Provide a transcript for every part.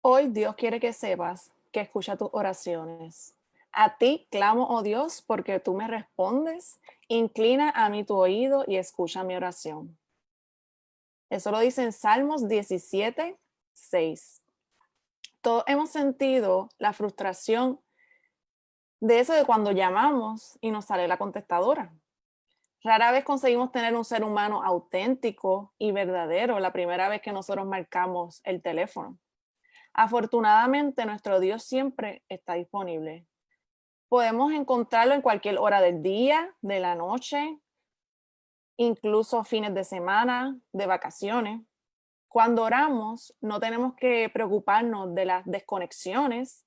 Hoy Dios quiere que sepas que escucha tus oraciones. A ti clamo, oh Dios, porque tú me respondes. Inclina a mí tu oído y escucha mi oración. Eso lo dice en Salmos 17, 6. Todos hemos sentido la frustración de eso de cuando llamamos y nos sale la contestadora. Rara vez conseguimos tener un ser humano auténtico y verdadero la primera vez que nosotros marcamos el teléfono. Afortunadamente, nuestro Dios siempre está disponible. Podemos encontrarlo en cualquier hora del día, de la noche, incluso fines de semana, de vacaciones. Cuando oramos, no tenemos que preocuparnos de las desconexiones,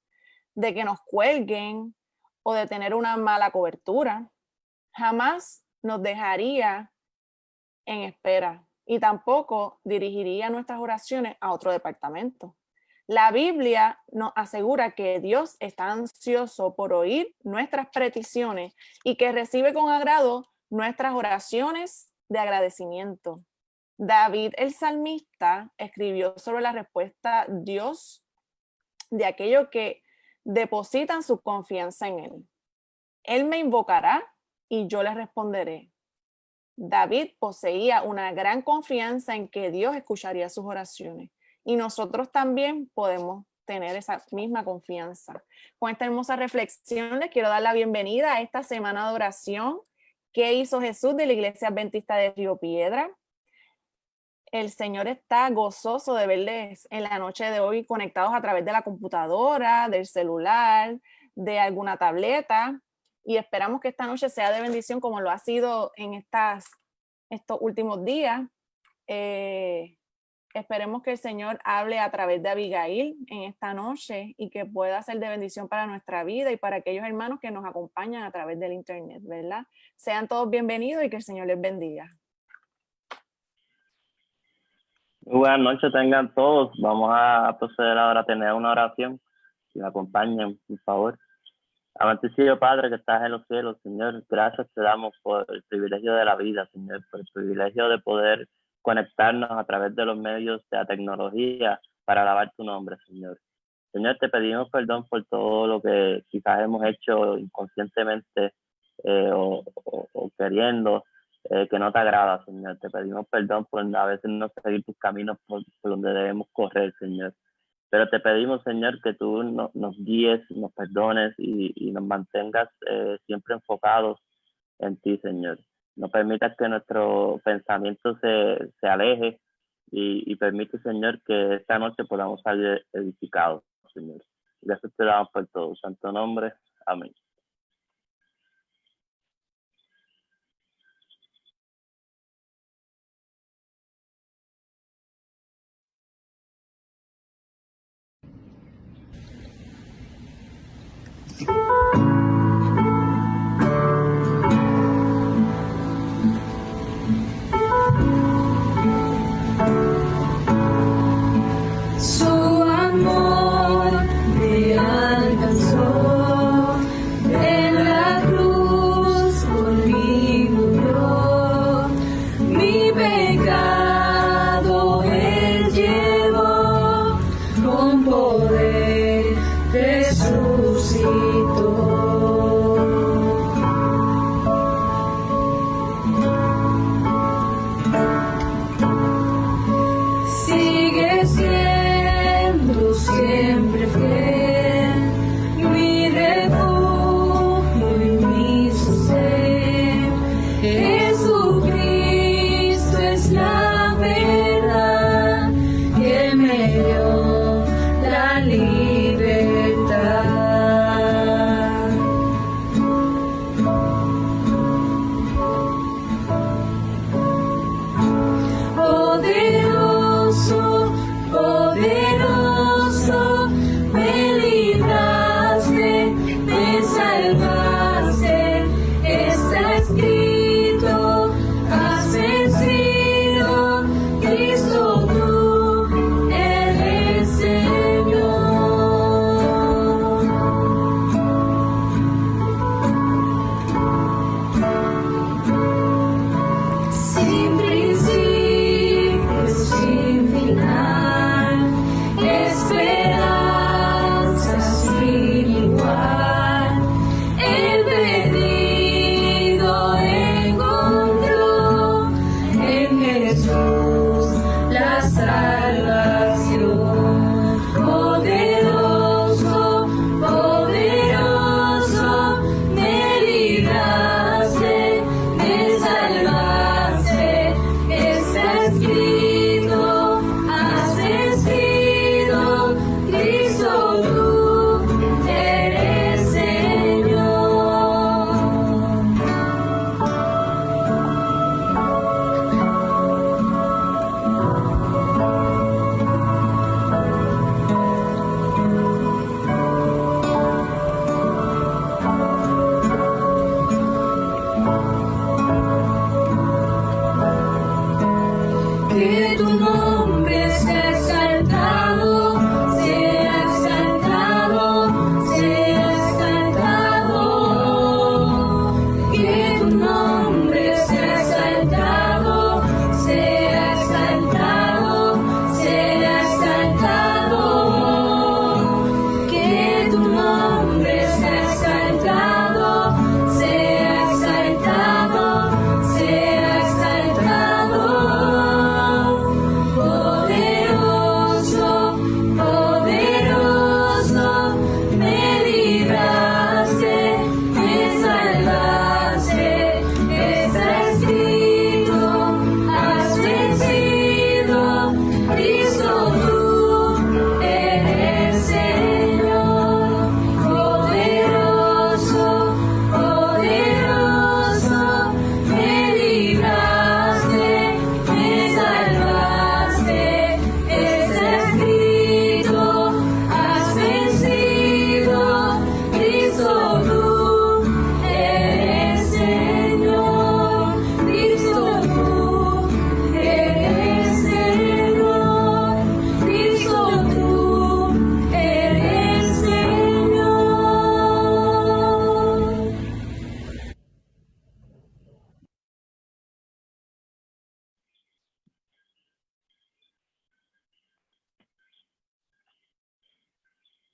de que nos cuelguen o de tener una mala cobertura. Jamás nos dejaría en espera y tampoco dirigiría nuestras oraciones a otro departamento. La Biblia nos asegura que Dios está ansioso por oír nuestras peticiones y que recibe con agrado nuestras oraciones de agradecimiento. David, el salmista, escribió sobre la respuesta Dios de aquellos que depositan su confianza en Él. Él me invocará y yo le responderé. David poseía una gran confianza en que Dios escucharía sus oraciones y nosotros también podemos tener esa misma confianza. Con esta hermosa reflexión les quiero dar la bienvenida a esta semana de oración que hizo Jesús de la Iglesia Adventista de Río Piedra. El Señor está gozoso de verles en la noche de hoy conectados a través de la computadora, del celular, de alguna tableta, y esperamos que esta noche sea de bendición como lo ha sido en estos últimos días. Esperemos que el Señor hable a través de Abigail en esta noche y que pueda ser de bendición para nuestra vida y para aquellos hermanos que nos acompañan a través del internet, ¿verdad? Sean todos bienvenidos y que el Señor les bendiga. Muy buenas noches tengan todos. Vamos a proceder ahora a tener una oración. Si me acompañan, por favor. Amantísimo Padre que estás en los cielos, Señor, gracias te damos por el privilegio de la vida, Señor, por el privilegio de poder conectarnos a través de los medios de la tecnología para alabar tu nombre, Señor. Señor, te pedimos perdón por todo lo que quizás hemos hecho inconscientemente o queriendo, que no te agrada, Señor. Te pedimos perdón por a veces no seguir tus caminos por donde debemos correr, Señor. Pero te pedimos, Señor, que tú nos guíes, nos perdones y nos mantengas siempre enfocados en ti, Señor. No permitas que nuestro pensamiento se aleje y permite, Señor, que esta noche podamos salir edificados, Señor. Gracias te damos por todo. Santo nombre. Amén. Resucitó.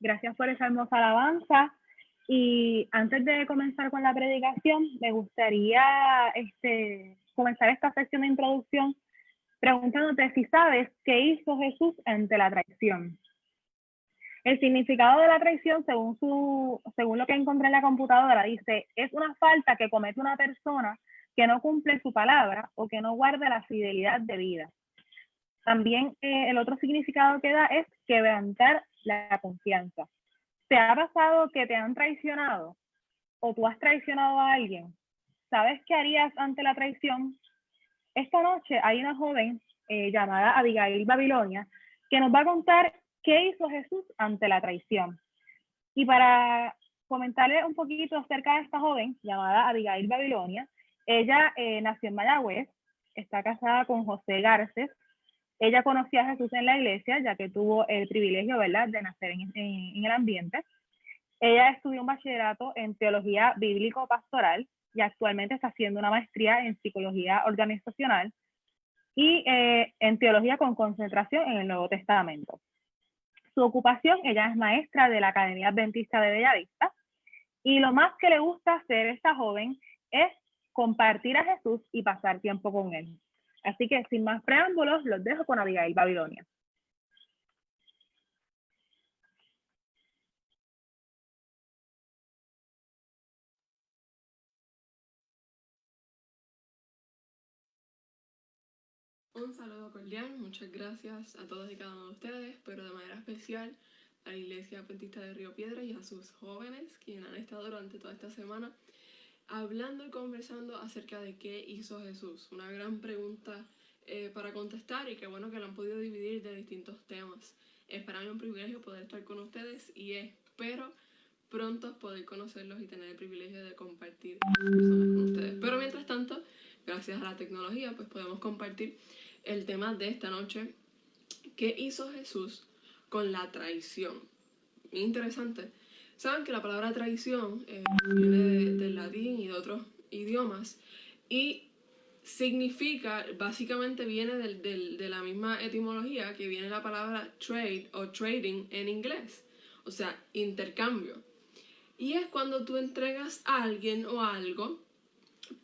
Gracias por esa hermosa alabanza. Y antes de comenzar con la predicación, me gustaría comenzar esta sección de introducción preguntándote si sabes qué hizo Jesús ante la traición. El significado de la traición, según lo que encontré en la computadora, dice, es una falta que comete una persona que no cumple su palabra o que no guarda la fidelidad debida. También el otro significado que da es quebrantar la confianza. ¿Te ha pasado que te han traicionado o tú has traicionado a alguien? ¿Sabes qué harías ante la traición? Esta noche hay una joven llamada Abigail Babilonia que nos va a contar qué hizo Jesús ante la traición. Y para comentarle un poquito acerca de esta joven llamada Abigail Babilonia, ella nació en Mayagüez, está casada con José Garces. Ella conocía a Jesús en la iglesia, ya que tuvo el privilegio, ¿verdad?, de nacer en el ambiente. Ella estudió un bachillerato en teología bíblico-pastoral y actualmente está haciendo una maestría en psicología organizacional y en teología con concentración en el Nuevo Testamento. Su ocupación, ella es maestra de la Academia Adventista de Bellavista, y lo más que le gusta hacer esta joven es compartir a Jesús y pasar tiempo con él. Así que sin más preámbulos, los dejo con Abigail Babilonia. Un saludo cordial, muchas gracias a todos y cada uno de ustedes, pero de manera especial a la Iglesia Adventista de Río Piedras y a sus jóvenes, quienes han estado durante toda esta semana hablando y conversando acerca de qué hizo Jesús. Una gran pregunta para contestar, y qué bueno que lo han podido dividir de distintos temas. Es para mí un privilegio poder estar con ustedes y espero pronto poder conocerlos y tener el privilegio de compartir personas con ustedes. Pero mientras tanto, gracias a la tecnología, pues podemos compartir el tema de esta noche: ¿qué hizo Jesús con la traición? Bien interesante. Saben que la palabra traición viene del latín y de otros idiomas, y significa, básicamente viene de la misma etimología que viene la palabra trade o trading en inglés, o sea, intercambio. Y es cuando tú entregas a alguien o algo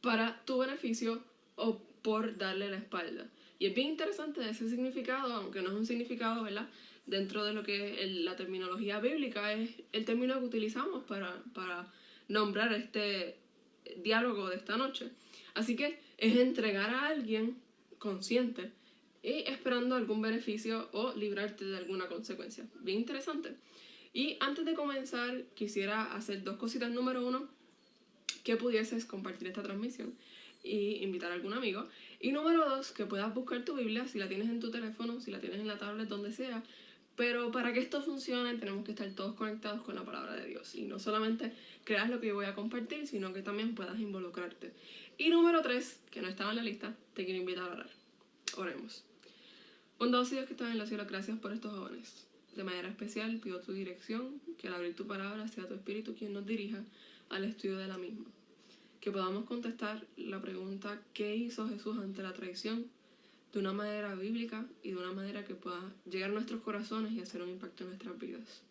para tu beneficio o por darle la espalda. Y es bien interesante ese significado, aunque no es un significado, ¿verdad?, dentro de lo que es la terminología bíblica, es el término que utilizamos para nombrar este diálogo de esta noche. Así que es entregar a alguien consciente y esperando algún beneficio o librarte de alguna consecuencia. Bien interesante. Y antes de comenzar, quisiera hacer dos cositas. Número uno, que pudieses compartir esta transmisión y invitar a algún amigo. Y número dos, que puedas buscar tu Biblia, si la tienes en tu teléfono, si la tienes en la tablet, donde sea. Pero para que esto funcione, tenemos que estar todos conectados con la palabra de Dios. Y no solamente creas lo que yo voy a compartir, sino que también puedas involucrarte. Y número tres, que no estaba en la lista, te quiero invitar a orar. Oremos. Bondadoso Dios que estás en los cielos, gracias por estos jóvenes. De manera especial pido tu dirección, que al abrir tu palabra sea tu Espíritu quien nos dirija al estudio de la misma. Que podamos contestar la pregunta ¿qué hizo Jesús ante la traición?, de una manera bíblica y de una manera que pueda llegar a nuestros corazones y hacer un impacto en nuestras vidas.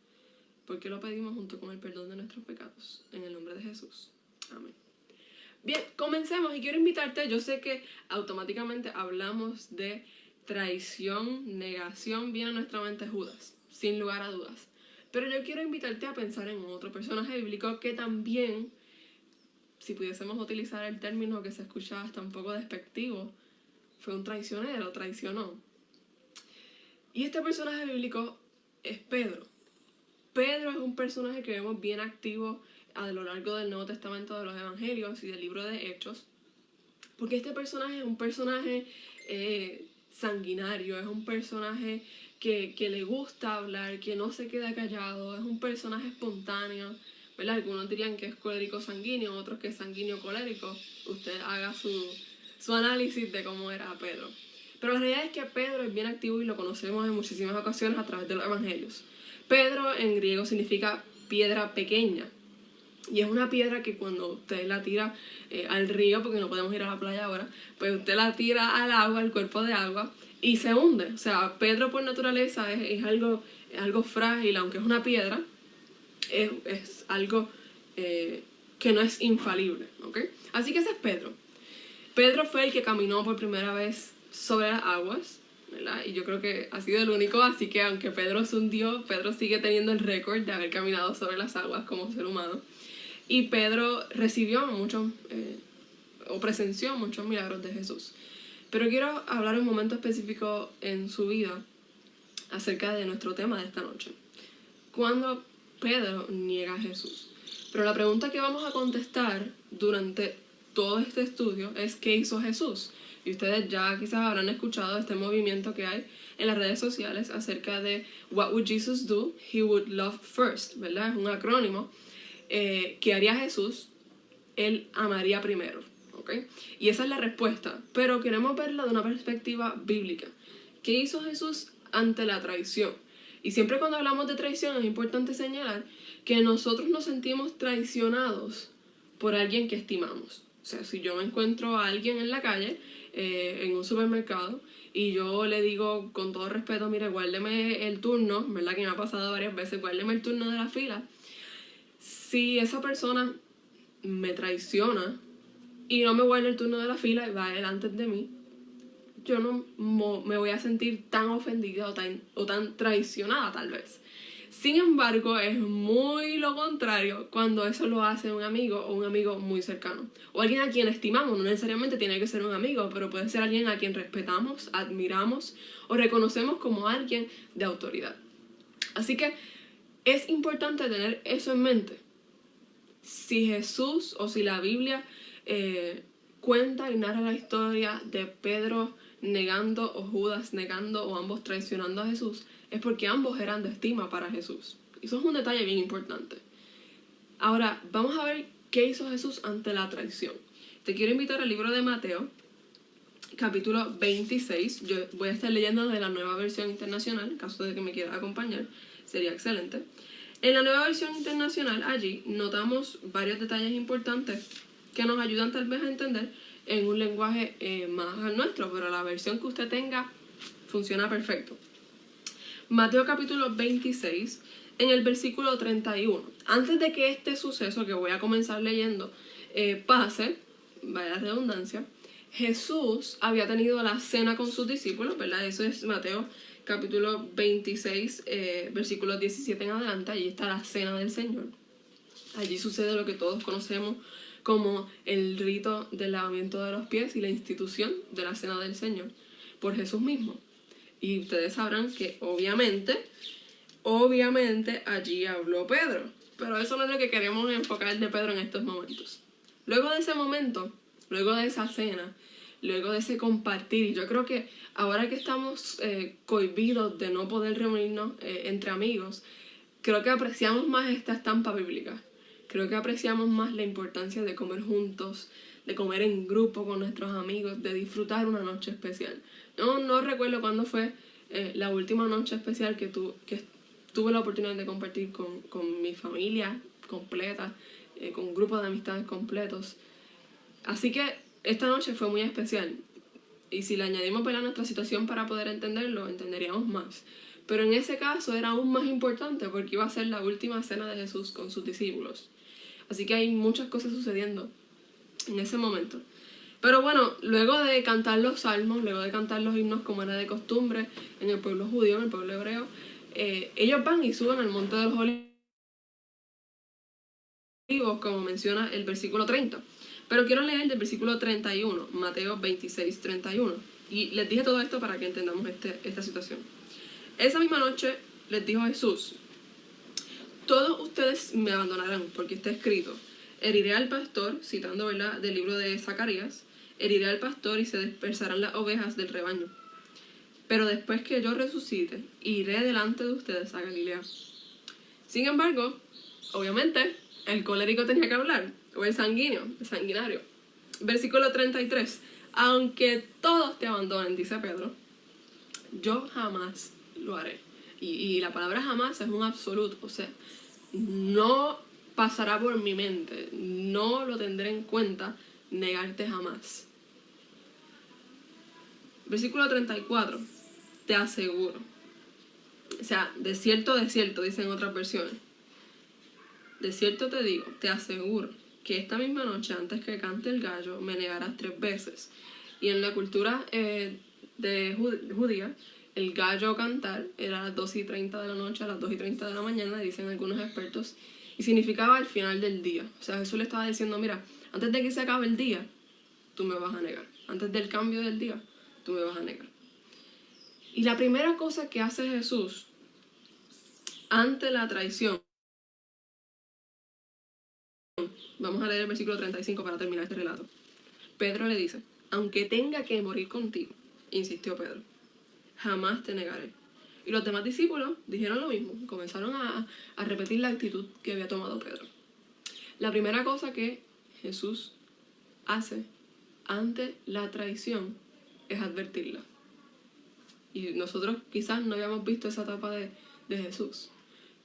Porque lo pedimos junto con el perdón de nuestros pecados. En el nombre de Jesús. Amén. Bien, comencemos, y quiero invitarte. Yo sé que automáticamente hablamos de traición, negación, viene a nuestra mente Judas, sin lugar a dudas. Pero yo quiero invitarte a pensar en otro personaje bíblico que también, si pudiésemos utilizar el término que se escucha hasta un poco despectivo, fue un traicionero, traicionó. Y este personaje bíblico es Pedro. Pedro es un personaje que vemos bien activo a lo largo del Nuevo Testamento, de los Evangelios y del libro de Hechos, porque este personaje es un personaje sanguinario, es un personaje que le gusta hablar, que no se queda callado, es un personaje espontáneo, ¿verdad? Algunos dirían que es colérico sanguíneo, otros que es sanguíneo colérico. Usted haga su análisis de cómo era Pedro. Pero la realidad es que Pedro es bien activo y lo conocemos en muchísimas ocasiones a través de los evangelios. Pedro en griego significa piedra pequeña. Y es una piedra que cuando usted la tira al río, porque no podemos ir a la playa ahora, pues usted la tira al agua, al cuerpo de agua, y se hunde. O sea, Pedro por naturaleza es algo frágil, aunque es una piedra, es algo que no es infalible, ¿ok? Así que ese es Pedro. Pedro fue el que caminó por primera vez sobre las aguas, ¿verdad? Y yo creo que ha sido el único, así que aunque Pedro se hundió, Pedro sigue teniendo el récord de haber caminado sobre las aguas como ser humano. Y Pedro recibió muchos, o presenció muchos milagros de Jesús. Pero quiero hablar un momento específico en su vida acerca de nuestro tema de esta noche. Cuando Pedro niega a Jesús. Pero la pregunta que vamos a contestar durante todo este estudio es ¿qué hizo Jesús? Y ustedes ya quizás habrán escuchado este movimiento que hay en las redes sociales acerca de What would Jesus do? He would love first, ¿verdad? Es un acrónimo. ¿Qué haría Jesús? Él amaría primero, ¿ok? Y esa es la respuesta, pero queremos verla de una perspectiva bíblica. ¿Qué hizo Jesús ante la traición? Y siempre cuando hablamos de traición es importante señalar que nosotros nos sentimos traicionados por alguien que estimamos. O sea, si yo me encuentro a alguien en la calle, en un supermercado, y yo le digo con todo respeto, mire, guárdeme el turno, ¿verdad? Que me ha pasado varias veces, guárdeme el turno de la fila. Si esa persona me traiciona y no me guarda el turno de la fila y va delante de mí, yo no me voy a sentir tan ofendida o tan traicionada tal vez. Sin embargo, es muy lo contrario cuando eso lo hace un amigo o un amigo muy cercano. O alguien a quien estimamos, no necesariamente tiene que ser un amigo, pero puede ser alguien a quien respetamos, admiramos o reconocemos como alguien de autoridad. Así que es importante tener eso en mente. Si Jesús o si la Biblia cuenta y narra la historia de Pedro negando o Judas negando o ambos traicionando a Jesús, es porque ambos eran de estima para Jesús. Eso es un detalle bien importante. Ahora, vamos a ver qué hizo Jesús ante la traición. Te quiero invitar al libro de Mateo, capítulo 26. Yo voy a estar leyendo de la Nueva Versión Internacional, en caso de que me quieras acompañar, sería excelente. En la Nueva Versión Internacional, allí notamos varios detalles importantes que nos ayudan tal vez a entender en un lenguaje más al nuestro, pero la versión que usted tenga funciona perfecto. Mateo capítulo 26, en el versículo 31. Antes de que este suceso que voy a comenzar leyendo pase, vaya redundancia, Jesús había tenido la cena con sus discípulos, ¿verdad? Eso es Mateo capítulo 26, versículos 17 en adelante. Allí está la cena del Señor. Allí sucede lo que todos conocemos como el rito del lavamiento de los pies y la institución de la cena del Señor por Jesús mismo. Y ustedes sabrán que obviamente allí habló Pedro. Pero eso no es lo que queremos enfocar de Pedro en estos momentos. Luego de ese momento, luego de esa cena, luego de ese compartir, y yo creo que ahora que estamos cohibidos de no poder reunirnos entre amigos, creo que apreciamos más esta estampa bíblica. Creo que apreciamos más la importancia de comer juntos, de comer en grupo con nuestros amigos, de disfrutar una noche especial. No recuerdo cuándo fue la última noche especial que tuve la oportunidad de compartir con mi familia completa, con un grupo de amistades completos. Así que esta noche fue muy especial. Y si le añadimos a nuestra situación para poder entenderlo, entenderíamos más. Pero en ese caso era aún más importante porque iba a ser la última cena de Jesús con sus discípulos. Así que hay muchas cosas sucediendo en ese momento. Pero bueno, luego de cantar los salmos, luego de cantar los himnos como era de costumbre en el pueblo judío, en el pueblo hebreo, ellos van y suben al monte de los olivos, como menciona el versículo 30. Pero quiero leer del versículo 31, Mateo 26, 31. Y les dije todo esto para que entendamos esta situación. Esa misma noche les dijo Jesús: todos ustedes me abandonarán, porque está escrito: heriré al pastor, citando, ¿verdad?, del libro de Zacarías, heriré al pastor y se dispersarán las ovejas del rebaño. Pero después que yo resucite, iré delante de ustedes a Galilea. Sin embargo, obviamente, el colérico tenía que hablar, o el sanguinario. Versículo 33. Aunque todos te abandonen, dice Pedro, yo jamás lo haré. Y la palabra jamás es un absoluto, o sea, no pasará por mi mente, no lo tendré en cuenta negarte jamás. Versículo 34, te aseguro. O sea, de cierto, dicen otras versiones. de cierto te digo, te aseguro, que esta misma noche, antes que cante el gallo, me negarás 3 veces. Y en la cultura judía, el gallo cantar era a las 2:30 de la noche, a las 2:30 de la mañana, dicen algunos expertos, y significaba el final del día. O sea, Jesús le estaba diciendo, mira, antes de que se acabe el día, tú me vas a negar. Antes del cambio del día, tú me vas a negar. Y la primera cosa que hace Jesús ante la traición, vamos a leer el versículo 35 para terminar este relato. Pedro le dice, aunque tenga que morir contigo, insistió Pedro, jamás te negaré. Y los demás discípulos dijeron lo mismo, comenzaron a repetir la actitud que había tomado Pedro. La primera cosa que Jesús hace ante la traición es advertirla. Y nosotros quizás no habíamos visto esa etapa de Jesús.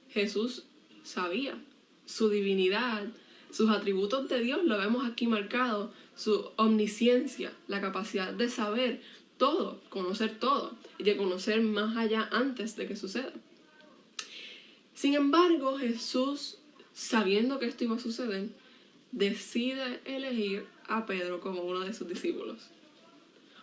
Jesús sabía su divinidad, sus atributos de Dios, lo vemos aquí marcado, su omnisciencia, la capacidad de saber todo, conocer todo y de conocer más allá antes de que suceda. Sin embargo, Jesús, sabiendo que esto iba a suceder, decide elegir a Pedro como uno de sus discípulos.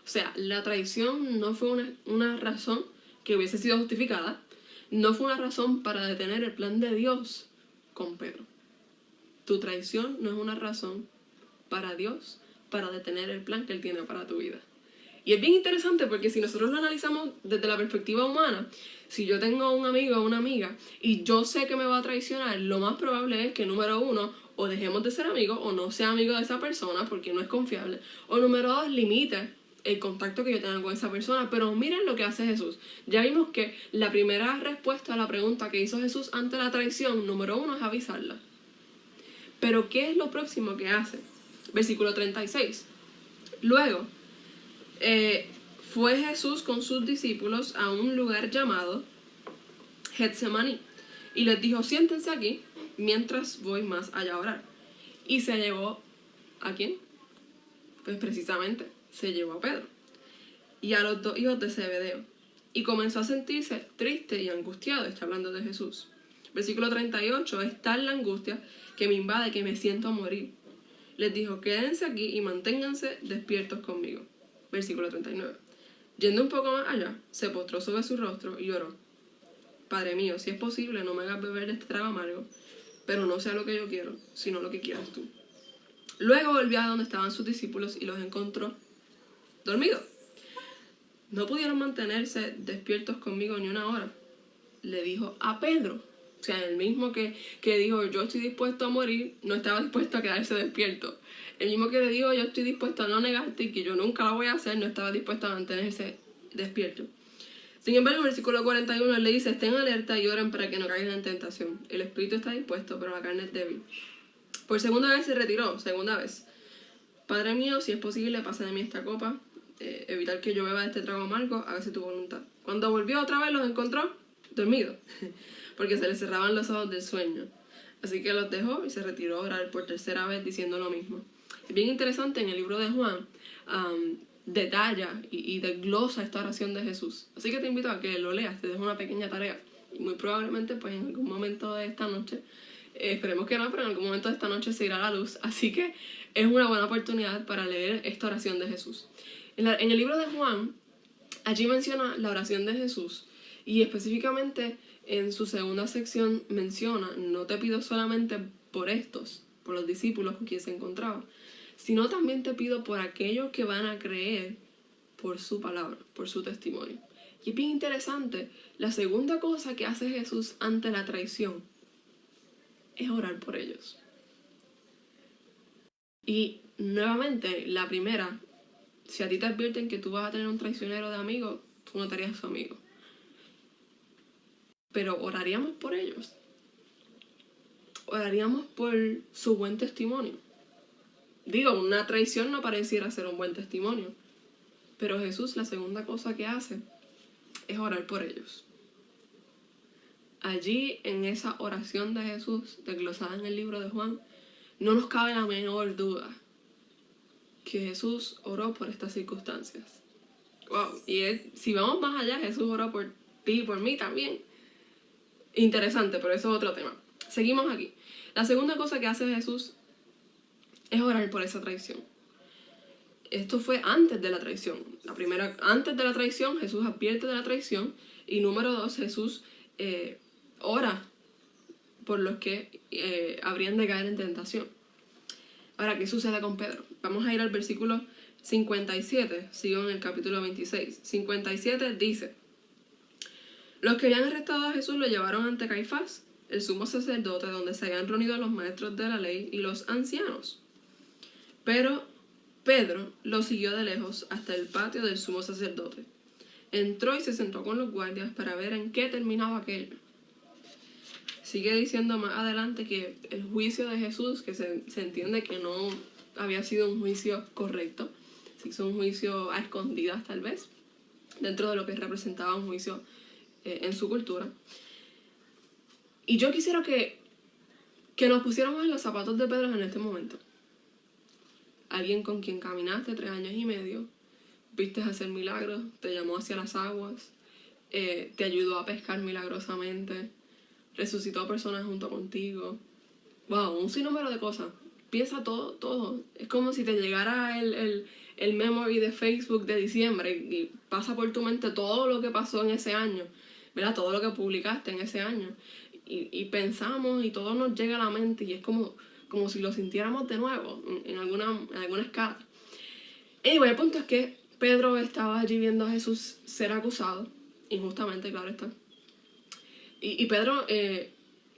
O sea, la traición no fue una razón que hubiese sido justificada, no fue una razón para detener el plan de Dios con Pedro. Tu traición no es una razón para Dios para detener el plan que Él tiene para tu vida. Y es bien interesante porque si nosotros lo analizamos desde la perspectiva humana, si yo tengo un amigo o una amiga y yo sé que me va a traicionar, lo más probable es que, número 1, o dejemos de ser amigos o no sea amigo de esa persona porque no es confiable, o número 2, limite el contacto que yo tenga con esa persona. Pero miren lo que hace Jesús. Ya vimos que la primera respuesta a la pregunta que hizo Jesús ante la traición, número 1, es avisarla. Pero ¿qué es lo próximo que hace? Versículo 36. Luego, fue Jesús con sus discípulos a un lugar llamado Getsemaní y les dijo, siéntense aquí mientras voy más allá a orar. Y se llevó, ¿a quién? Pues precisamente, se llevó a Pedro y a los 2 hijos de Zebedeo y comenzó a sentirse triste y angustiado. Está hablando de Jesús. Versículo 38, es tal la angustia que me invade que me siento a morir. Les dijo, quédense aquí y manténganse despiertos conmigo. Versículo 39. Yendo un poco más allá, se postró sobre su rostro y lloró. Padre mío, si es posible, no me hagas beber este trago amargo, pero no sea lo que yo quiero, sino lo que quieras tú. Luego volvió a donde estaban sus discípulos y los encontró dormidos. No pudieron mantenerse despiertos conmigo ni una hora. Le dijo a Pedro. O sea, el mismo que dijo, yo estoy dispuesto a morir, no estaba dispuesto a quedarse despierto. El mismo que le dijo, yo estoy dispuesto a no negarte y que yo nunca lo voy a hacer, no estaba dispuesto a mantenerse despierto. Sin embargo, en el versículo 41, él le dice, estén alerta y oren para que no caigan en tentación. El espíritu está dispuesto, pero la carne es débil. Por segunda vez se retiró, segunda vez. Padre mío, si es posible, pasa de mí esta copa, evitar que yo beba de este trago amargo, hágase tu voluntad. Cuando volvió otra vez, los encontró dormidos, porque se les cerraban los ojos del sueño. Así que los dejó y se retiró a orar por tercera vez diciendo lo mismo. Es bien interesante, en el libro de Juan, detalla y desglosa esta oración de Jesús. Así que te invito a que lo leas, te dejo una pequeña tarea. Y muy probablemente, pues en algún momento de esta noche, esperemos que no, pero en algún momento de esta noche se irá a la luz. Así que es una buena oportunidad para leer esta oración de Jesús. En el libro de Juan, allí menciona la oración de Jesús. Y específicamente en su segunda sección menciona, no te pido solamente por estos, por los discípulos con quienes se encontraba, sino también te pido por aquellos que van a creer por su palabra, por su testimonio. Y es bien interesante, la segunda cosa que hace Jesús ante la traición es orar por ellos. Y nuevamente, la primera, si a ti te advierten que tú vas a tener un traicionero de amigo, tú no te harías su amigo. Pero oraríamos por ellos. Oraríamos por su buen testimonio. Digo, una traición no pareciera ser un buen testimonio. Pero Jesús, la segunda cosa que hace es orar por ellos. Allí, en esa oración de Jesús, desglosada en el libro de Juan, no nos cabe la menor duda que Jesús oró por estas circunstancias. Wow, si vamos más allá, Jesús oró por ti y por mí también. Interesante, pero eso es otro tema. Seguimos aquí. La segunda cosa que hace Jesús es orar por esa traición. Esto fue antes de la traición. Antes de la traición, Jesús advierte de la traición. Y número 2, Jesús ora por los que habrían de caer en tentación. Ahora, ¿qué sucede con Pedro? Vamos a ir al versículo 57, sigo en el capítulo 26. 57 dice: los que habían arrestado a Jesús lo llevaron ante Caifás, el sumo sacerdote, donde se habían reunido los maestros de la ley y los ancianos. Pero Pedro lo siguió de lejos hasta el patio del sumo sacerdote. Entró y se sentó con los guardias para ver en qué terminaba aquello. Sigue diciendo más adelante que el juicio de Jesús, que se entiende que no había sido un juicio correcto, se hizo un juicio a escondidas tal vez, dentro de lo que representaba un juicio en su cultura. Y yo quisiera que nos pusiéramos en los zapatos de Pedro en este momento. Alguien con quien caminaste 3 años y medio, viste hacer milagros, te llamó hacia las aguas, te ayudó a pescar milagrosamente, resucitó personas junto contigo. Wow, un sinnúmero de cosas. Piensa todo. Es como si te llegara el memory de Facebook de diciembre y pasa por tu mente todo lo que pasó en ese año, ¿verdad? Todo lo que publicaste en ese año. Y pensamos y todo nos llega a la mente y es como si lo sintiéramos de nuevo en alguna escala. Anyway, el punto es que Pedro estaba allí viendo a Jesús ser acusado, injustamente, claro está. Y Pedro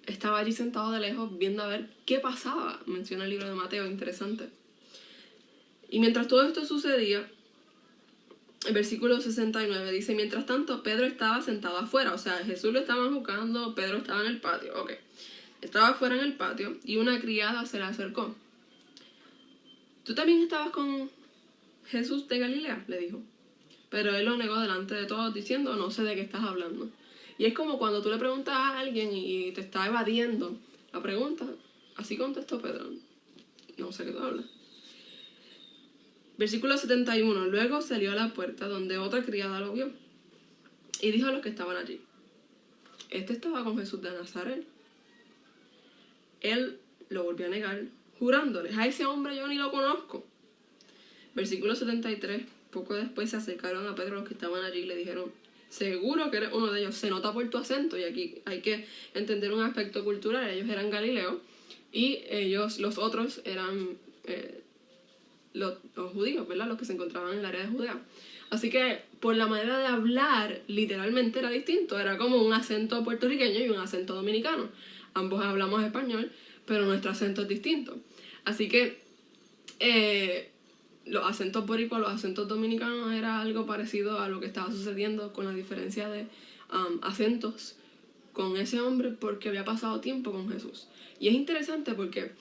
estaba allí sentado de lejos viendo a ver qué pasaba. Menciona el libro de Mateo, interesante. Y mientras todo esto sucedía, el versículo 69 dice: mientras tanto, Pedro estaba sentado afuera. O sea, Jesús lo estaban juzgando, Pedro estaba en el patio. Ok. Estaba afuera en el patio y una criada se le acercó. ¿Tú también estabas con Jesús de Galilea?, le dijo. Pero él lo negó delante de todos diciendo: no sé de qué estás hablando. Y es como cuando tú le preguntas a alguien y te está evadiendo la pregunta. Así contestó Pedro: no sé qué tú hablas. Versículo 71. Luego salió a la puerta donde otra criada lo vio y dijo a los que estaban allí: este estaba con Jesús de Nazaret. Él lo volvió a negar, jurándoles: a ese hombre yo ni lo conozco. Versículo 73. Poco después se acercaron a Pedro los que estaban allí y le dijeron: seguro que eres uno de ellos, se nota por tu acento. Y aquí hay que entender un aspecto cultural. Ellos eran galileos y ellos, los otros, eran los judíos, ¿verdad? Los que se encontraban en el área de Judea. Así que por la manera de hablar, literalmente era distinto. Era como un acento puertorriqueño y un acento dominicano. Ambos hablamos español, pero nuestro acento es distinto. Así que los acentos boricuas, los acentos dominicanos era algo parecido a lo que estaba sucediendo, con la diferencia de acentos con ese hombre, porque había pasado tiempo con Jesús. Y es interesante porque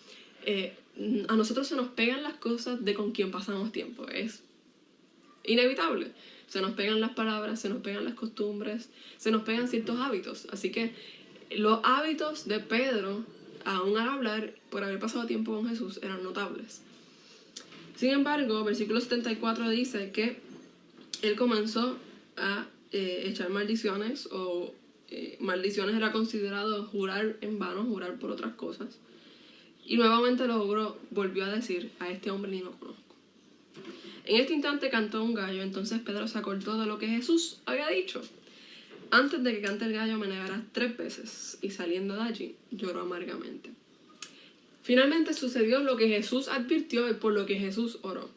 a nosotros se nos pegan las cosas de con quien pasamos tiempo. Es inevitable. Se nos pegan las palabras, se nos pegan las costumbres, se nos pegan ciertos hábitos. Así que los hábitos de Pedro, aún al hablar, por haber pasado tiempo con Jesús, eran notables. Sin embargo, versículo 74 dice que él comenzó a echar maldiciones, o maldiciones era considerado jurar en vano, jurar por otras cosas. Y nuevamente volvió a decir: a este hombre ni lo conozco. En este instante cantó un gallo, entonces Pedro se acordó de lo que Jesús había dicho: antes de que cante el gallo me negarás 3 veces. Y saliendo de allí, lloró amargamente. Finalmente sucedió lo que Jesús advirtió y por lo que Jesús oró.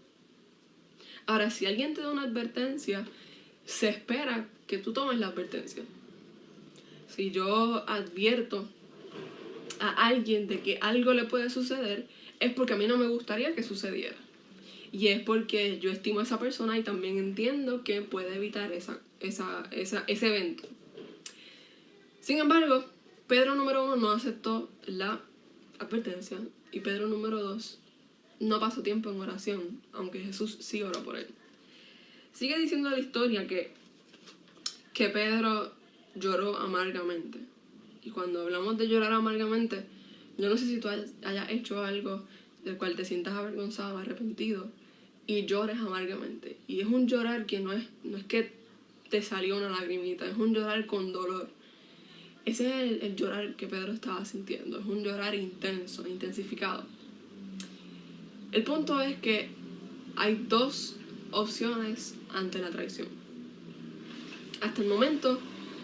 Ahora, si alguien te da una advertencia, se espera que tú tomes la advertencia. Si yo advierto a alguien de que algo le puede suceder, es porque a mí no me gustaría que sucediera. Y es porque yo estimo a esa persona y también entiendo que puede evitar ese evento. Sin embargo, Pedro número 1 no aceptó la advertencia y Pedro número 2 no pasó tiempo en oración, aunque Jesús sí oró por él. Sigue diciendo la historia que Pedro lloró amargamente. Y cuando hablamos de llorar amargamente, yo no sé si tú hayas hecho algo del cual te sientas avergonzado, arrepentido, y llores amargamente. Y es un llorar que no es que te salió una lagrimita, es un llorar con dolor. Ese es el llorar que Pedro estaba sintiendo. Es un llorar intenso, intensificado. El punto es que hay dos opciones ante la traición. Hasta el momento,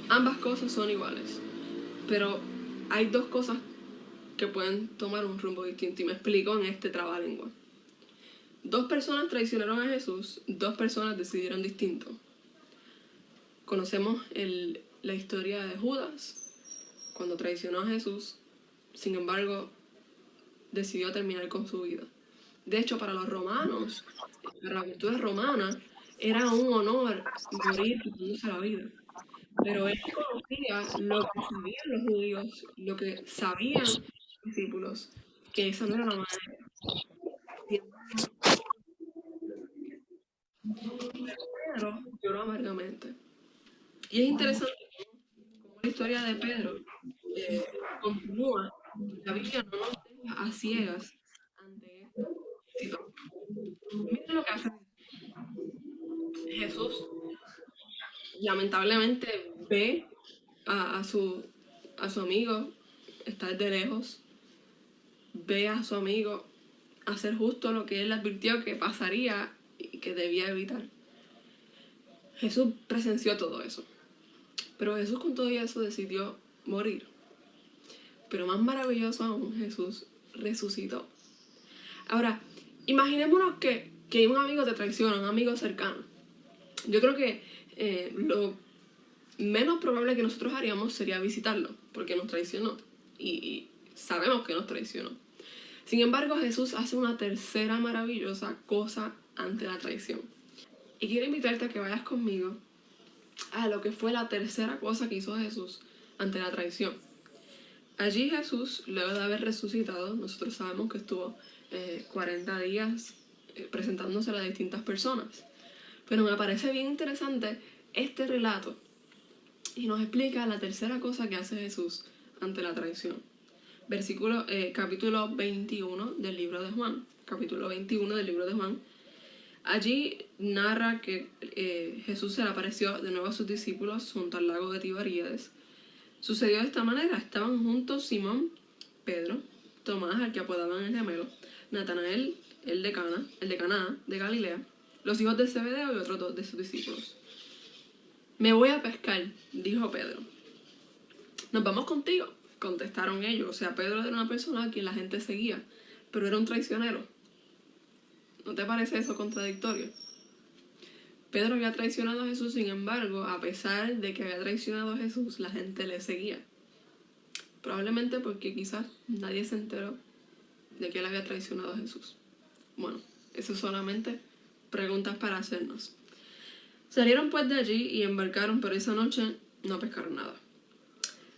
ambas cosas son iguales. Pero hay dos cosas que pueden tomar un rumbo distinto. Y me explico en este trabalengua. Dos personas traicionaron a Jesús, dos personas decidieron distinto. Conocemos la historia de Judas, cuando traicionó a Jesús, sin embargo, decidió terminar con su vida. De hecho, para los romanos, para la cultura romana, era un honor morir quitándose la vida. Pero él conocía lo que sabían los judíos, lo que sabían los discípulos, que esa no era la manera. Pedro lloró amargamente. Y es interesante cómo la historia de Pedro continúa. La Biblia no nos deja a ciegas ante esta situación. Miren lo que hace Jesús. Lamentablemente ve a su amigo estar de lejos, ve a su amigo hacer justo lo que él advirtió que pasaría y que debía evitar. Jesús presenció todo eso, pero Jesús con todo eso decidió morir. Pero más maravilloso aún, Jesús resucitó. Ahora, imaginémonos que un amigo te traiciona, un amigo cercano. Yo creo que lo menos probable que nosotros haríamos sería visitarlo, porque nos traicionó. Y sabemos que nos traicionó. Sin embargo, Jesús hace una tercera maravillosa cosa ante la traición. Y quiero invitarte a que vayas conmigo a lo que fue la tercera cosa que hizo Jesús ante la traición. Allí Jesús, luego de haber resucitado, nosotros sabemos que estuvo 40 días presentándose a las distintas personas. Pero me parece bien interesante este relato y nos explica la tercera cosa que hace Jesús ante la traición. Capítulo 21 del libro de Juan. Capítulo 21 del libro de Juan. Allí narra que Jesús se le apareció de nuevo a sus discípulos junto al lago de Tiberíades. Sucedió de esta manera: estaban juntos Simón, Pedro, Tomás, al que apodaban el gemelo, Natanael, el de Caná, de Galilea, los hijos de Zebedeo y otros dos de sus discípulos. Me voy a pescar, dijo Pedro. Nos vamos contigo, contestaron ellos. O sea, Pedro era una persona a quien la gente seguía, pero era un traicionero. ¿No te parece eso contradictorio? Pedro había traicionado a Jesús, sin embargo, a pesar de que había traicionado a Jesús, la gente le seguía. Probablemente porque quizás nadie se enteró de que él había traicionado a Jesús. Bueno, eso solamente preguntas para hacernos. Salieron pues de allí y embarcaron, pero esa noche no pescaron nada.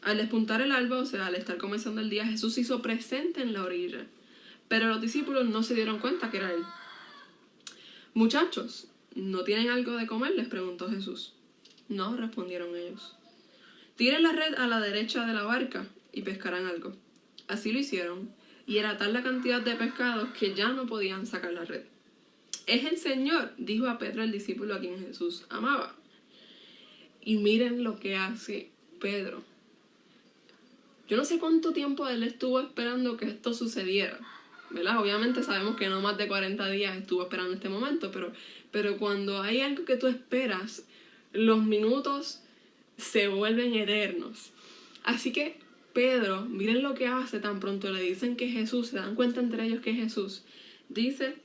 Al despuntar el alba, o sea, al estar comenzando el día, Jesús se hizo presente en la orilla, pero los discípulos no se dieron cuenta que era él. Muchachos, ¿no tienen algo de comer?, les preguntó Jesús. No, respondieron ellos. Tiren la red a la derecha de la barca y pescarán algo. Así lo hicieron, y era tal la cantidad de pescados que ya no podían sacar la red. Es el Señor, dijo a Pedro, el discípulo a quien Jesús amaba. Y miren lo que hace Pedro. Yo no sé cuánto tiempo él estuvo esperando que esto sucediera, ¿verdad? Obviamente sabemos que no más de 40 días estuvo esperando este momento, pero cuando hay algo que tú esperas, los minutos se vuelven eternos. Así que Pedro, miren lo que hace tan pronto le dicen que es Jesús, se dan cuenta entre ellos que es Jesús. Dice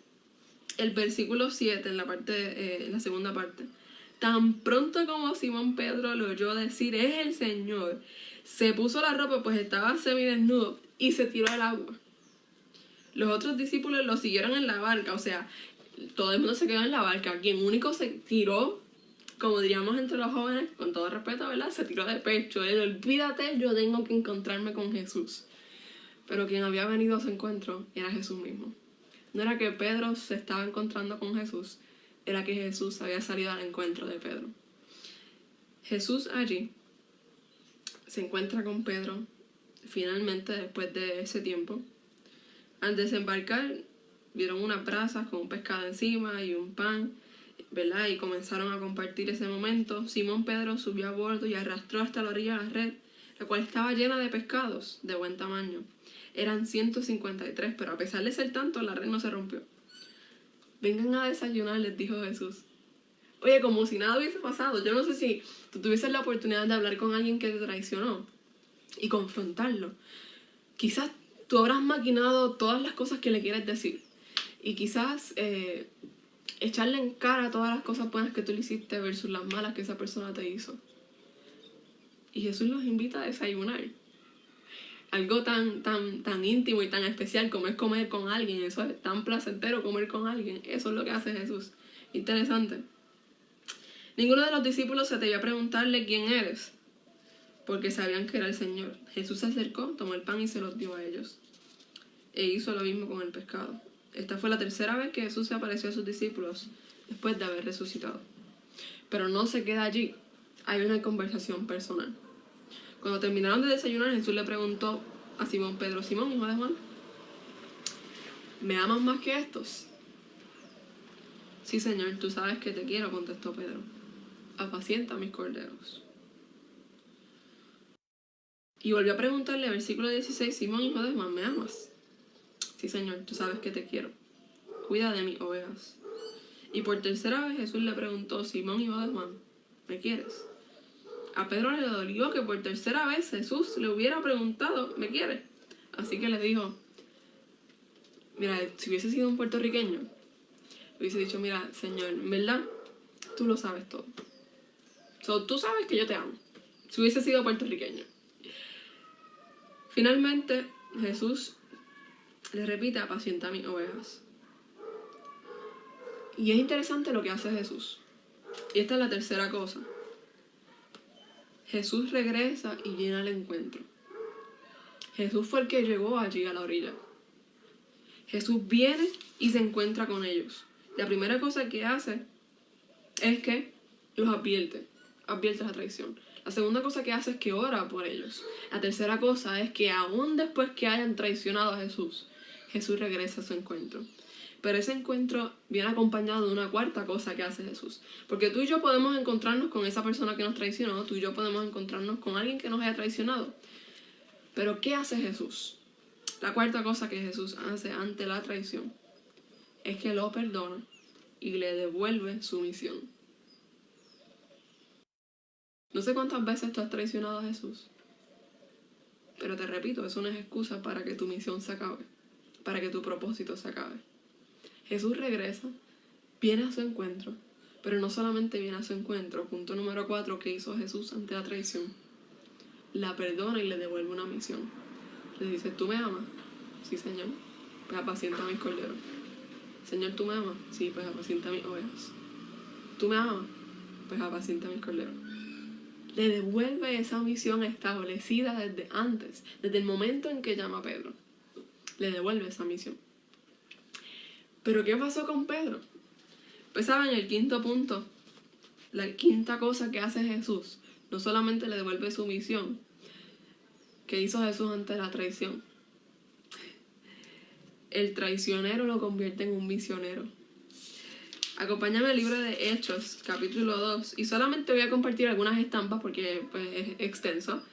el versículo 7 en la segunda parte. Tan pronto como Simón Pedro lo oyó decir, es el Señor, se puso la ropa, pues estaba semidesnudo, y se tiró al agua. Los otros discípulos lo siguieron en la barca, o sea, todo el mundo se quedó en la barca. Quien único se tiró, como diríamos entre los jóvenes, con todo respeto, ¿verdad?, se tiró de pecho. Él, olvídate, yo tengo que encontrarme con Jesús. Pero quien había venido a su encuentro era Jesús mismo. No era que Pedro se estaba encontrando con Jesús, era que Jesús había salido al encuentro de Pedro. Jesús allí se encuentra con Pedro, finalmente, después de ese tiempo. Al desembarcar, vieron unas brasas con un pescado encima y un pan, ¿verdad? Y comenzaron a compartir ese momento. Simón Pedro subió a bordo y arrastró hasta la orilla la red, la cual estaba llena de pescados de buen tamaño. Eran 153, pero a pesar de ser tanto, la red no se rompió. Vengan a desayunar, les dijo Jesús. Oye, como si nada hubiese pasado. Yo no sé si tú tuvieses la oportunidad de hablar con alguien que te traicionó y confrontarlo. Quizás tú habrás maquinado todas las cosas que le quieres decir. Y quizás echarle en cara todas las cosas buenas que tú le hiciste versus las malas que esa persona te hizo. Y Jesús los invita a desayunar. Algo tan íntimo y tan especial como es comer con alguien. Eso es tan placentero, comer con alguien. Eso es lo que hace Jesús. Interesante. Ninguno de los discípulos se atrevió a preguntarle quién eres, porque sabían que era el Señor. Jesús se acercó, tomó el pan y se los dio a ellos. E hizo lo mismo con el pescado. Esta fue la tercera vez que Jesús se apareció a sus discípulos después de haber resucitado. Pero no se queda allí. Hay una conversación personal. Cuando terminaron de desayunar, Jesús le preguntó a Simón Pedro: Simón, hijo de Juan, ¿me amas más que estos? Sí, Señor, tú sabes que te quiero, contestó Pedro. Apacienta mis corderos. Y volvió a preguntarle, versículo 16, Simón, hijo de Juan, ¿me amas? Sí, Señor, tú sabes que te quiero. Cuida de mis ovejas. Y por tercera vez Jesús le preguntó, Simón, hijo de Juan, ¿me quieres? A Pedro le dolió que por tercera vez Jesús le hubiera preguntado, ¿me quieres? Así que le dijo, mira, si hubiese sido un puertorriqueño, hubiese dicho, mira, Señor, en verdad, tú lo sabes todo. Tú sabes que yo te amo. Si hubiese sido puertorriqueño. Finalmente, Jesús le repite, apacienta mis ovejas. Y es interesante lo que hace Jesús. Y esta es la tercera cosa. Jesús regresa y viene al encuentro. Jesús fue el que llegó allí a la orilla. Jesús viene y se encuentra con ellos. La primera cosa que hace es que los advierte la traición. La segunda cosa que hace es que ora por ellos. La tercera cosa es que aún después que hayan traicionado a Jesús, Jesús regresa a su encuentro. Pero ese encuentro viene acompañado de una cuarta cosa que hace Jesús. Porque tú y yo podemos encontrarnos con esa persona que nos traicionó, tú y yo podemos encontrarnos con alguien que nos haya traicionado. Pero ¿qué hace Jesús? La cuarta cosa que Jesús hace ante la traición es que lo perdona y le devuelve su misión. No sé cuántas veces tú has traicionado a Jesús, pero te repito, eso no es excusa para que tu misión se acabe, para que tu propósito se acabe. Jesús regresa, viene a su encuentro, pero no solamente viene a su encuentro. Punto número 4 que hizo Jesús ante la traición. La perdona y le devuelve una misión. Le dice, ¿tú me amas? Sí, Señor. Pues apacienta mis corderos. Señor, ¿tú me amas? Sí, pues apacienta mis ovejas. ¿Tú me amas? Pues apacienta mis corderos. Le devuelve esa misión establecida desde antes, desde el momento en que llama a Pedro. Le devuelve esa misión. ¿Pero qué pasó con Pedro? Pues saben, el quinto punto, la quinta cosa que hace Jesús, no solamente le devuelve su misión, que hizo Jesús ante la traición. El traicionero lo convierte en un misionero. Acompáñame al libro de Hechos, capítulo 2, y solamente voy a compartir algunas estampas porque pues, es extenso,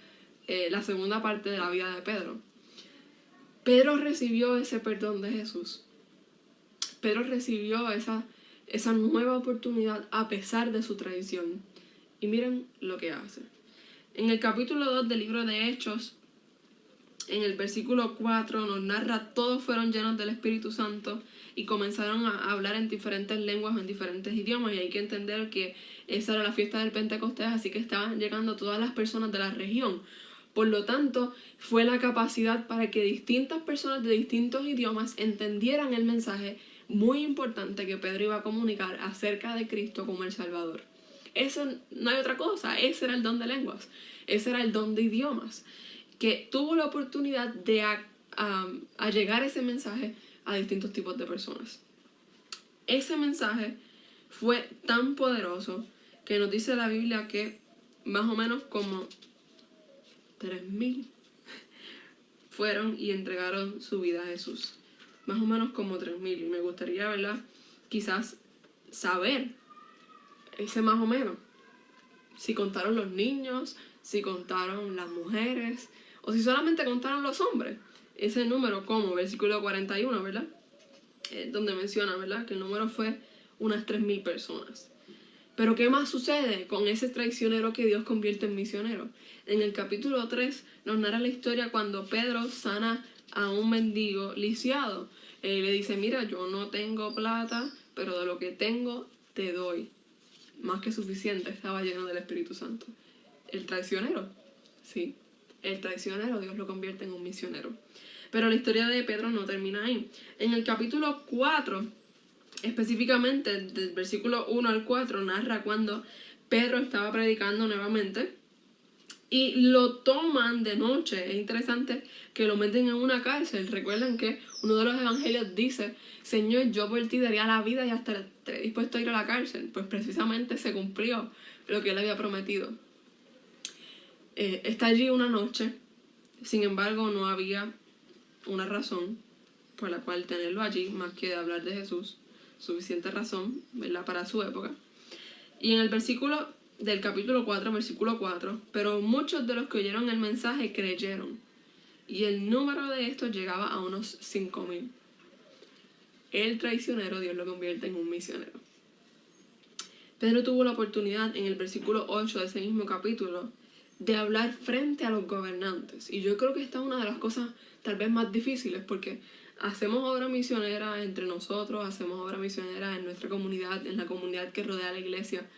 la segunda parte de la vida de Pedro. Pedro recibió ese perdón de Jesús. Pedro recibió esa nueva oportunidad a pesar de su traición. Y miren lo que hace. En el capítulo 2 del libro de Hechos, en el versículo 4 nos narra, todos fueron llenos del Espíritu Santo y comenzaron a hablar en diferentes lenguas, en diferentes idiomas, y hay que entender que esa era la fiesta del Pentecostés, así que estaban llegando todas las personas de la región. Por lo tanto, fue la capacidad para que distintas personas de distintos idiomas entendieran el mensaje muy importante que Pedro iba a comunicar acerca de Cristo como el Salvador. Eso no hay otra cosa, ese era el don de lenguas, ese era el don de idiomas, que tuvo la oportunidad de llegar ese mensaje a distintos tipos de personas. Ese mensaje fue tan poderoso que nos dice la Biblia que más o menos como 3,000 fueron y entregaron su vida a Jesús. Más o menos como 3,000. Y me gustaría, ¿verdad?, quizás saber ese más o menos. si contaron los niños, si contaron las mujeres, o si solamente contaron los hombres. Ese número, como versículo 41, ¿verdad? Donde menciona, ¿verdad? Que el número fue unas 3.000 personas. Pero ¿qué más sucede con ese traicionero que Dios convierte en misionero? En el capítulo 3 nos narra la historia cuando Pedro sana a un mendigo lisiado. Le dice, mira, yo no tengo plata, pero de lo que tengo te doy. Más que suficiente, estaba lleno del Espíritu Santo. El traicionero, sí, el traicionero Dios lo convierte en un misionero. Pero la historia de Pedro no termina ahí. En el capítulo 4, específicamente del versículo 1 al 4, narra cuando Pedro estaba predicando nuevamente y lo toman de noche. Es interesante que lo meten en una cárcel. Recuerden que uno de los evangelios dice, Señor, yo por ti daría la vida y hasta estaré dispuesto a ir a la cárcel. Pues precisamente se cumplió lo que él había prometido. Está allí una noche, sin embargo no había una razón por la cual tenerlo allí, más que de hablar de Jesús, suficiente razón, ¿verdad?, para su época. Y en el versículo del capítulo 4, versículo 4, pero muchos de los que oyeron el mensaje creyeron, y el número de estos llegaba a unos 5.000. El traicionero Dios lo convierte en un misionero. Pedro tuvo la oportunidad en el versículo 8 de ese mismo capítulo de hablar frente a los gobernantes. Y yo creo que esta es una de las cosas tal vez más difíciles, porque hacemos obra misionera entre nosotros, hacemos obra misionera en nuestra comunidad, en la comunidad que rodea la iglesia,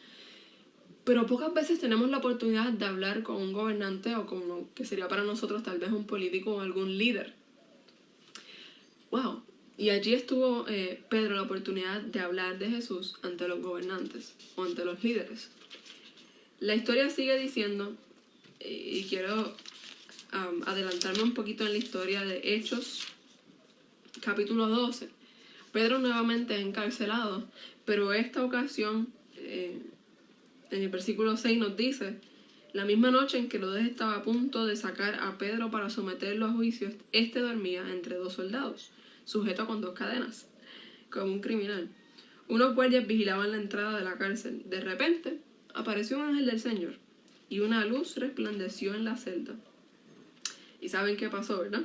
pero pocas veces tenemos la oportunidad de hablar con un gobernante o con lo que sería para nosotros tal vez un político o algún líder. ¡Wow! Y allí estuvo Pedro la oportunidad de hablar de Jesús ante los gobernantes o ante los líderes. La historia sigue diciendo, y quiero adelantarme un poquito en la historia de Hechos, capítulo 12. Pedro nuevamente es encarcelado, pero esta ocasión, en el versículo 6 nos dice, la misma noche en que Herodes estaba a punto de sacar a Pedro para someterlo a juicio, este dormía entre 2 soldados, sujeto con 2 cadenas, como un criminal. Unos guardias vigilaban la entrada de la cárcel. De repente, apareció un ángel del Señor, y una luz resplandeció en la celda. ¿Y saben qué pasó, verdad?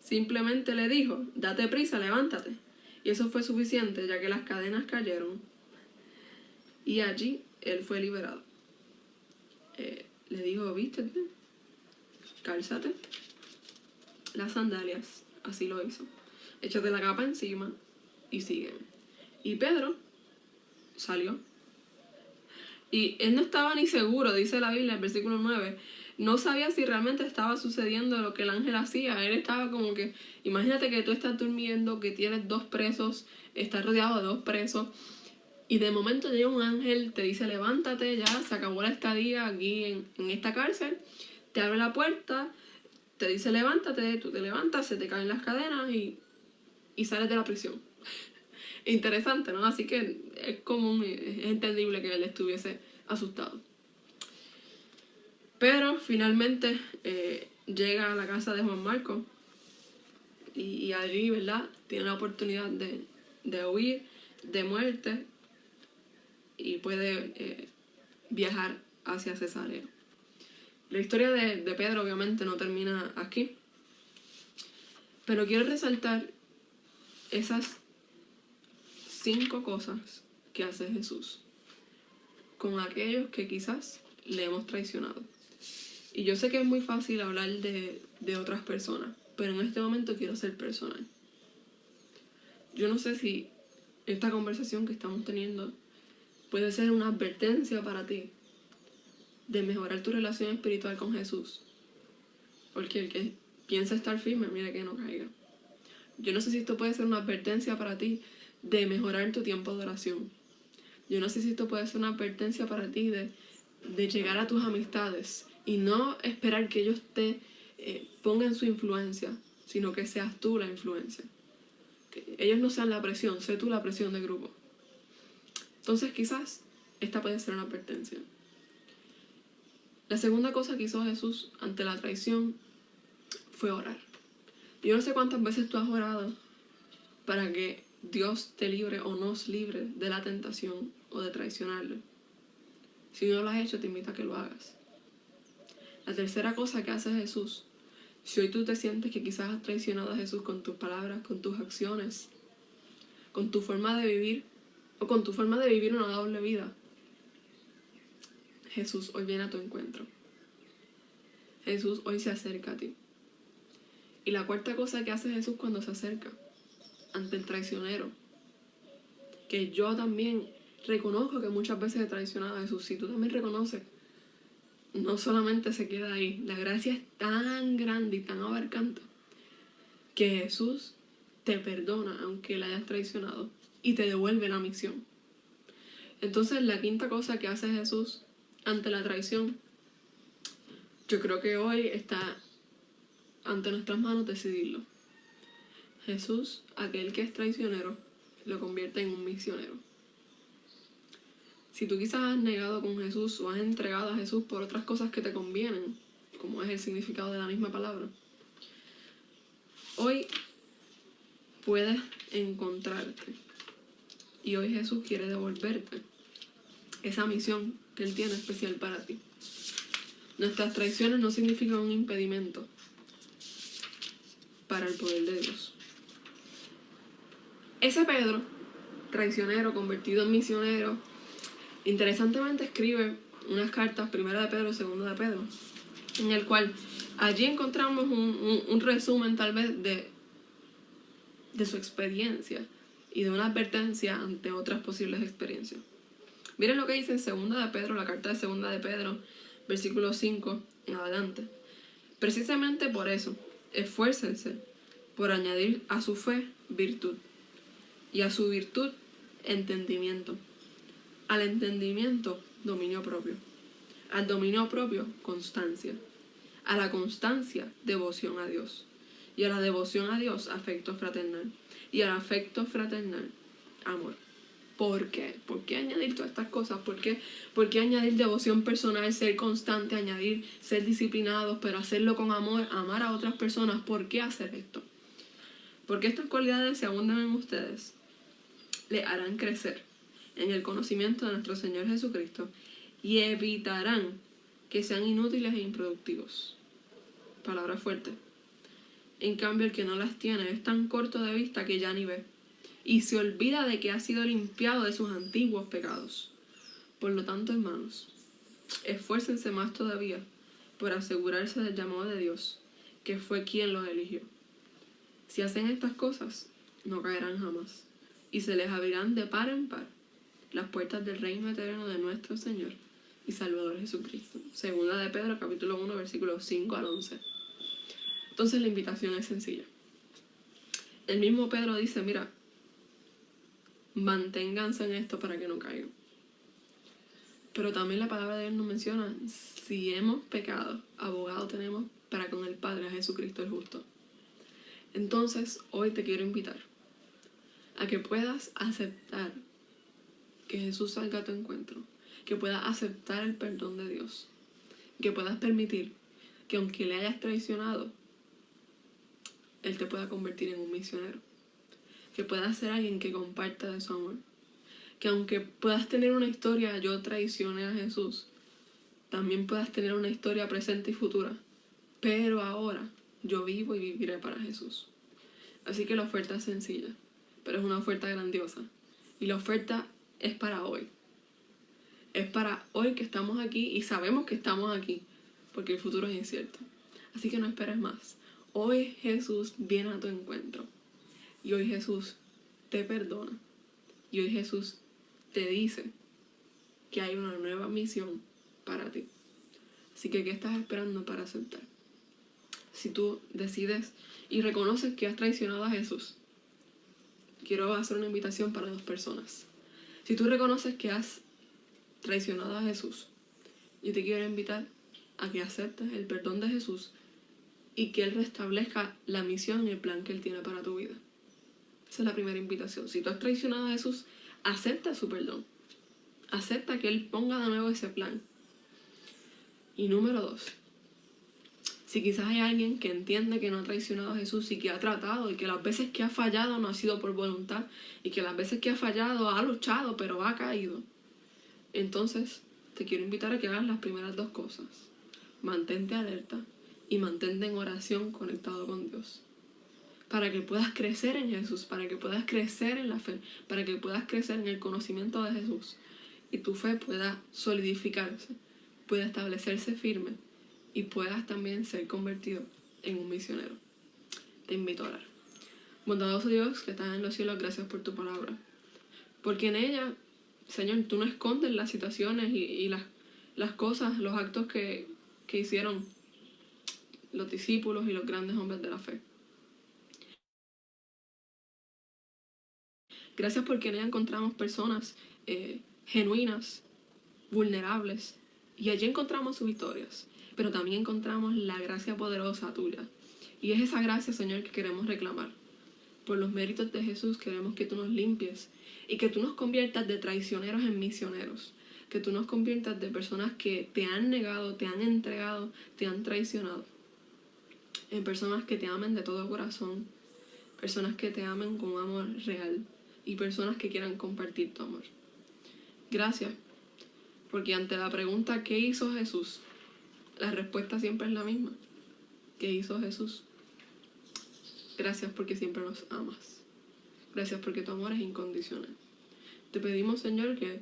Simplemente le dijo, date prisa, levántate. Y eso fue suficiente, ya que las cadenas cayeron. Y allí él fue liberado. Le dijo, vístete, cálzate las sandalias. Así lo hizo. Échate la capa encima y sígueme. Y Pedro salió. Y él no estaba ni seguro, dice la Biblia, en el versículo 9. No sabía si realmente estaba sucediendo lo que el ángel hacía. Él estaba como que, imagínate que tú estás durmiendo, que tienes 2 presos, estás rodeado de 2 presos, y de momento llega un ángel, te dice, levántate, ya, se acabó la estadía aquí en esta cárcel, te abre la puerta, te dice, levántate, tú te levantas, se te caen las cadenas y sales de la prisión. Interesante, ¿no? Así que es común, es entendible que él estuviese asustado. Pero finalmente llega a la casa de Juan Marcos y allí, ¿verdad?, tiene la oportunidad de huir de muerte y puede viajar hacia Cesarea. La historia de Pedro obviamente no termina aquí, pero quiero resaltar esas 5 cosas que hace Jesús con aquellos que quizás le hemos traicionado. Y yo sé que es muy fácil hablar de otras personas, pero en este momento quiero ser personal. Yo no sé si esta conversación que estamos teniendo puede ser una advertencia para ti de mejorar tu relación espiritual con Jesús. Porque el que piensa estar firme, mire que no caiga. Yo no sé si esto puede ser una advertencia para ti de mejorar tu tiempo de oración. Yo no sé si esto puede ser una advertencia para ti de llegar a tus amistades y no esperar que ellos te pongan su influencia, sino que seas tú la influencia. Que ellos no sean la presión, sé tú la presión del grupo. Entonces quizás esta puede ser una advertencia. La segunda cosa que hizo Jesús ante la traición fue orar. Yo no sé cuántas veces tú has orado para que Dios te libre o nos libre de la tentación o de traicionarlo. Si no lo has hecho, te invito a que lo hagas. La tercera cosa que hace Jesús, si hoy tú te sientes que quizás has traicionado a Jesús con tus palabras, con tus acciones, con tu forma de vivir, o con tu forma de vivir una doble vida, Jesús hoy viene a tu encuentro. Jesús hoy se acerca a ti. Y la cuarta cosa que hace Jesús cuando se acerca ante el traicionero, que yo también reconozco que muchas veces he traicionado a Jesús, si tú también reconoces, no solamente se queda ahí, la gracia es tan grande y tan abarcante que Jesús te perdona aunque le hayas traicionado y te devuelve la misión. Entonces la quinta cosa que hace Jesús ante la traición, yo creo que hoy está ante nuestras manos decidirlo. Jesús, aquel que es traicionero, lo convierte en un misionero. Si tú quizás has negado con Jesús o has entregado a Jesús por otras cosas que te convienen, como es el significado de la misma palabra, hoy puedes encontrarte. Y hoy Jesús quiere devolverte esa misión que Él tiene especial para ti. Nuestras traiciones no significan un impedimento para el poder de Dios. Ese Pedro, traicionero, convertido en misionero, interesantemente escribe unas cartas, primera de Pedro y segunda de Pedro, en el cual allí encontramos un resumen tal vez de su experiencia y de una advertencia ante otras posibles experiencias. Miren lo que dice en segunda de Pedro, la carta de segunda de Pedro, versículo 5 en adelante. Precisamente por eso, esfuércense por añadir a su fe virtud, y a su virtud entendimiento, al entendimiento dominio propio, al dominio propio constancia, a la constancia devoción a Dios, y a la devoción a Dios afecto fraternal, y al afecto fraternal amor. ¿Por qué? ¿Por qué añadir todas estas cosas? ¿Por qué añadir devoción personal, ser constante, añadir ser disciplinados, pero hacerlo con amor, amar a otras personas? ¿Por qué hacer esto? Porque estas cualidades, si abundan en ustedes, le harán crecer en el conocimiento de nuestro Señor Jesucristo y evitarán que sean inútiles e improductivos. Palabra fuerte. En cambio, el que no las tiene es tan corto de vista que ya ni ve, y se olvida de que ha sido limpiado de sus antiguos pecados. Por lo tanto, hermanos, esfuércense más todavía por asegurarse del llamado de Dios, que fue quien los eligió. Si hacen estas cosas, no caerán jamás, y se les abrirán de par en par las puertas del reino eterno de nuestro Señor y Salvador Jesucristo. Segunda de Pedro, capítulo 1, versículos 5 al 11. Entonces la invitación es sencilla. El mismo Pedro dice, mira, manténganse en esto para que no caigan. Pero también la palabra de Dios nos menciona, si hemos pecado, abogado tenemos para con el Padre, a Jesucristo el justo. Entonces, hoy te quiero invitar a que puedas aceptar que Jesús salga a tu encuentro, que puedas aceptar el perdón de Dios, que puedas permitir que aunque le hayas traicionado, Él te pueda convertir en un misionero, que puedas ser alguien que comparta de su amor, que aunque puedas tener una historia, yo traicioné a Jesús, también puedas tener una historia presente y futura, pero ahora yo vivo y viviré para Jesús. Así que la oferta es sencilla, pero es una oferta grandiosa, y la oferta es para hoy. Es para hoy que estamos aquí y sabemos que estamos aquí, porque el futuro es incierto. Así que no esperes más. Hoy Jesús viene a tu encuentro. Y hoy Jesús te perdona. Y hoy Jesús te dice que hay una nueva misión para ti. Así que, ¿qué estás esperando para aceptar? Si tú decides y reconoces que has traicionado a Jesús, quiero hacer una invitación para 2 personas. Si tú reconoces que has traicionado a Jesús, yo te quiero invitar a que aceptes el perdón de Jesús y que Él restablezca la misión y el plan que Él tiene para tu vida. Esa es la primera invitación. Si tú has traicionado a Jesús, acepta su perdón. Acepta que Él ponga de nuevo ese plan. Y número 2, si quizás hay alguien que entiende que no ha traicionado a Jesús y que ha tratado y que las veces que ha fallado no ha sido por voluntad y que las veces que ha fallado ha luchado pero ha caído, entonces te quiero invitar a que hagas las primeras dos cosas. Mantente alerta y mantente en oración conectado con Dios. Para que puedas crecer en Jesús, para que puedas crecer en la fe, para que puedas crecer en el conocimiento de Jesús y tu fe pueda solidificarse, pueda establecerse firme y puedas también ser convertido en un misionero. Te invito a orar. Bondadoso Dios que estás en los cielos, gracias por tu palabra. Porque en ella, Señor, tú no escondes las situaciones y las cosas, los actos que hicieron los discípulos y los grandes hombres de la fe. Gracias porque en ella encontramos personas genuinas, vulnerables, y allí encontramos sus historias, pero también encontramos la gracia poderosa tuya. Y es esa gracia, Señor, que queremos reclamar. Por los méritos de Jesús queremos que tú nos limpies y que tú nos conviertas de traicioneros en misioneros, que tú nos conviertas de personas que te han negado, te han entregado, te han traicionado, en personas que te amen de todo corazón, personas que te amen con amor real y personas que quieran compartir tu amor. Gracias, porque ante la pregunta ¿qué hizo Jesús?, la respuesta siempre es la misma. ¿Qué hizo Jesús? Gracias porque siempre nos amas. Gracias porque tu amor es incondicional. Te pedimos, Señor, que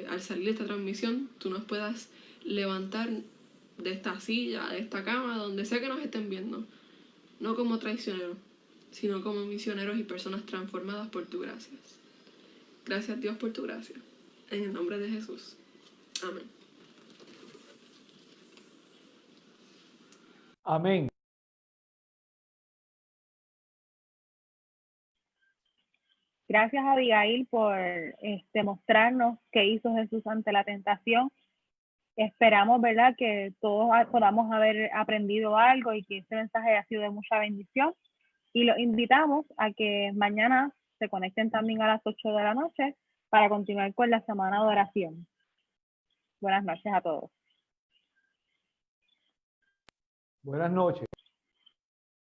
al salir de esta transmisión tú nos puedas levantar de esta silla, de esta cama, donde sea que nos estén viendo, no como traicioneros, sino como misioneros y personas transformadas por tu gracia. Gracias, Dios, por tu gracia. En el nombre de Jesús. Amén. Amén. Gracias, Abigail, por mostrarnos qué hizo Jesús ante la tentación. Esperamos, ¿verdad?, que todos podamos haber aprendido algo y que este mensaje haya sido de mucha bendición. Y los invitamos a que mañana se conecten también a las 8 de la noche para continuar con la semana de oración. Buenas noches a todos. Buenas noches.